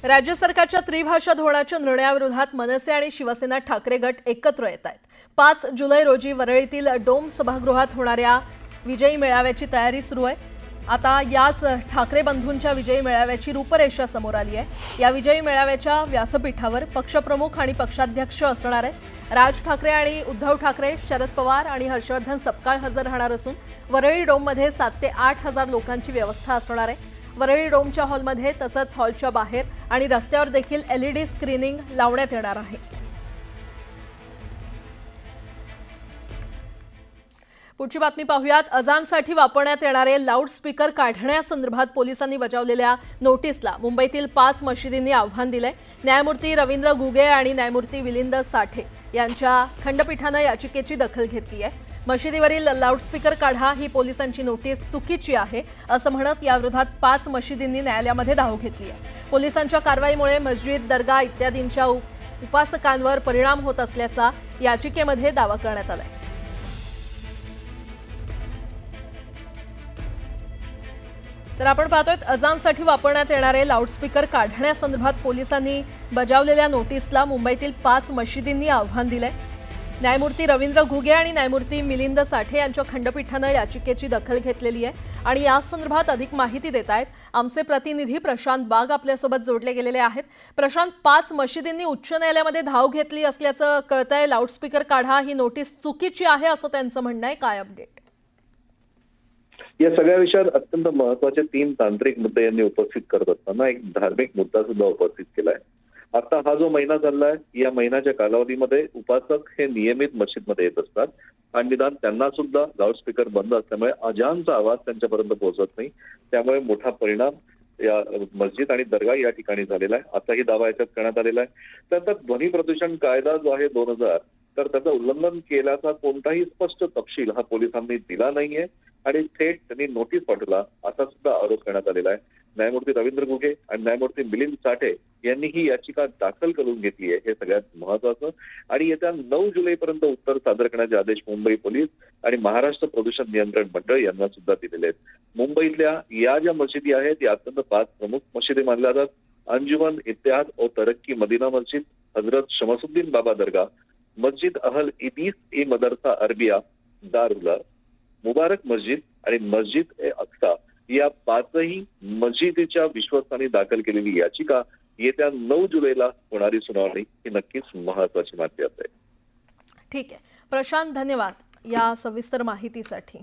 राज्य सरकारच्या त्रिभाषा धोरणाच्या निर्णयाविरोधात मनसे आणि शिवसेना ठाकरे गट एकत्र येत आहेत। 5 जुलै रोजी वरळीतील डोम सभागृहात होणाऱ्या विजयी मेळाव्याची तयारी सुरू आहे। आता याच ठाकरे बंधूंच्या विजयी मेळाव्याची रूपरेषा समोर आली आहे। या विजयी मेळाव्याच्या व्यासपीठावर पक्षप्रमुख आणि पक्षाध्यक्ष असणार आहेत। राज ठाकरे आणि उद्धव ठाकरे, शरद पवार आणि हर्षवर्धन सपकाळ हजर राहणार असून वरळी डोममध्ये 7 ते 8 हजार लोकांची व्यवस्था असणार आहे। वरळी डोमच्या हॉलमध्ये तसंच हॉलच्या बाहेर आणि रस्त्यावर देखील LED स्क्रीनिंग लावण्यात येणार आहे। पुढची बातमी पाहूयात। अजानसाठी वापरण्यात येणारे लाऊडस्पीकर काढण्यासंदर्भात पोलिसांनी बजावलेल्या नोटीसला मुंबईतील 5 मशिदींनी आव्हान दिले। न्यायमूर्ती रवींद्र घुगे आणि न्यायमूर्ती मिलिंद साठे यांच्या खंडपीठाने याचिकेची दखल घेतली आहे। मशिदीवरील लाऊडस्पीकर काढा ही पोलिसांची नोटीस चुकीची आहे असं म्हणत याविरोधात 5 मशिदींनी न्यायालयामध्ये धाव घेतली आहे। पोलिसांच्या कारवाईमुळे मस्जिद, दर्गा इत्यादींच्या उपासकांवर परिणाम होत असल्याचा याचिकेमध्ये दावा करण्यात आलाय। तर आपण पाहतोय अजानसाठी वापरण्यात येणारे लाऊडस्पीकर काढण्यासंदर्भात पोलिसांनी बजावलेल्या नोटीसला मुंबईतील 5 मशिदींनी आव्हान दिले। न्यायमूर्ती रवींद्र घुगे आणि न्यायमूर्ती मिलिंद साठे यांच्या खंडपीठाने याचिकेची दखल घेतलेली आहे आणि या संदर्भात अधिक माहिती देत आहेत आमचे प्रतिनिधी प्रशांत बाग आपल्यासोबत जोडले गेलेले आहेत। प्रशांत, 5 मशिदींनी उच्च न्यायालयामध्ये धाव घेतली असल्याचं कळतंय। लाऊडस्पीकर काढा ही नोटीस चुकीची आहे असं त्यांचं म्हणणं आहे। काय अपडेट? या सगळ्या विषयात अत्यंत महत्त्वाचे 3 तांत्रिक मुद्दे यांनी उपस्थित करत असताना एक धार्मिक मुद्दा सुद्धा उपस्थित केलाय। आता हा जो महिना चाललाय, या महिन्याच्या कालावधीमध्ये उपासक हे नियमित मस्जिदमध्ये येत असतात आणि निदान त्यांना सुद्धा लाऊडस्पीकर बंद असल्यामुळे अजानचा आवाज त्यांच्यापर्यंत पोहोचत नाही। त्यामुळे मोठा परिणाम या मस्जिद आणि दर्गा या ठिकाणी झालेला आहे, असाही दावा याच्यात करण्यात आलेला आहे। त्यानंतर ध्वनी प्रदूषण कायदा जो आहे 2000, तर त्याचं उल्लंघन केल्याचा कोणताही स्पष्ट तपशील हा पोलिसांनी दिला नाहीये आणि थेट त्यांनी नोटीस पाठवला असा सुद्धा आरोप करण्यात आलेला आहे। न्यायमूर्ती रवींद्र घुगे आणि न्यायमूर्ती मिलिंद साठे यांनी ही याचिका दाखल करून घेतली आहे, हे सगळ्यात महत्त्वाचं। आणि येत्या 9 जुलैपर्यंत उत्तर सादर करण्याचे आदेश मुंबई पोलीस आणि महाराष्ट्र प्रदूषण नियंत्रण मंडळ यांना सुद्धा दिलेले आहेत। मुंबईतल्या या ज्या मशिदी आहेत या अत्यंत 5 प्रमुख मशिदी मानल्या जातात। अंजुमन इत्तेहाद और तरक्की मदीना मस्जिद, हजरत शमसुद्दीन बाबा दरगाह, मस्जिद अहल इदीस ए मदरसा अरबिया दारुल्ला, मुबारक मस्जिद आणि मस्जिद ए अक्सा या 5ही मस्जिदीच्या विश्वासाने दाखल केलेली याचिका येत्या 9 जुलैला होणारी सुनावणी ही नक्कीच महत्त्वाची मानली जाते। ठीक आहे प्रशांत, धन्यवाद या सविस्तर माहितीसाठी।